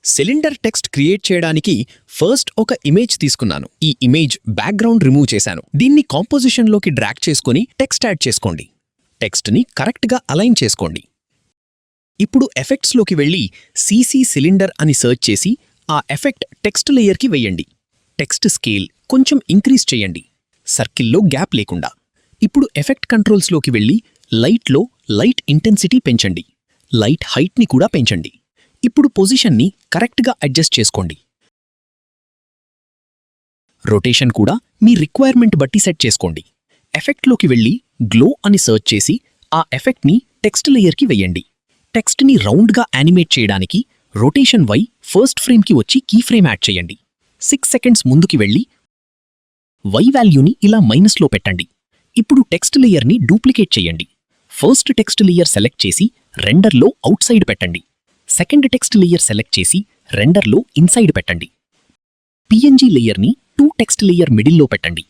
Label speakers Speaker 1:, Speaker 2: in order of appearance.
Speaker 1: Cylinder text create చేయడానికి first ఒక image తీసుకున్నాను. ఈ ఇమేజ్ బ్యాక్గ్రౌండ్ రిమూవ్ చేశాను. దీన్ని కాంపోజిషన్లోకి డ్రాగ్ చేసుకుని టెక్స్ట్ యాడ్ చేసుకోండి. టెక్స్ట్ని కరెక్ట్గా అలైన్ చేసుకోండి. ఇప్పుడు ఎఫెక్ట్స్లోకి వెళ్ళి సీసీ సిలిండర్ అని సర్చ్ చేసి ఆ ఎఫెక్ట్ టెక్స్ట్ లేయర్కి వెయ్యండి. టెక్స్ట్ స్కేల్ కొంచెం ఇంక్రీజ్ చేయండి, సర్కిల్లో గ్యాప్ లేకుండా. ఇప్పుడు ఎఫెక్ట్ కంట్రోల్స్లోకి వెళ్ళి లైట్లో లైట్ ఇంటెన్సిటీ పెంచండి, లైట్ హైట్ని కూడా పెంచండి. ఇప్పుడు పొజిషన్ని కరెక్ట్గా అడ్జస్ట్ చేసుకోండి. రొటేషన్ కూడా మీ రిక్వైర్మెంట్ బట్టి సెట్ చేసుకోండి. ఎఫెక్ట్లోకి వెళ్ళి గ్లో అని సర్చ్ చేసి ఆ ఎఫెక్ట్ని టెక్స్ట్ లేయర్కి వెయ్యండి. టెక్స్ట్ని రౌండ్గా యానిమేట్ చేయడానికి రొటేషన్ వై ఫస్ట్ ఫ్రేమ్కి వచ్చి కీ ఫ్రేమ్ యాడ్ చేయండి. 6 సెకండ్స్ ముందుకి వెళ్ళి వై వాల్యూని ఇలా మైనస్లో పెట్టండి. ఇప్పుడు టెక్స్ట్ లేయర్ని డూప్లికేట్ చేయండి. ఫస్ట్ టెక్స్ట్ లేయర్ సెలెక్ట్ చేసి రెండర్లో అవుట్ సైడ్ పెట్టండి. సెకండ్ టెక్స్ట్ లేయర్ సెలెక్ట్ చేసి రెండర్లో ఇన్సైడ్ పెట్టండి. పిఎన్జీ లేయర్ని 2 టెక్స్ట్ లేయర్ మిడిల్లో పెట్టండి.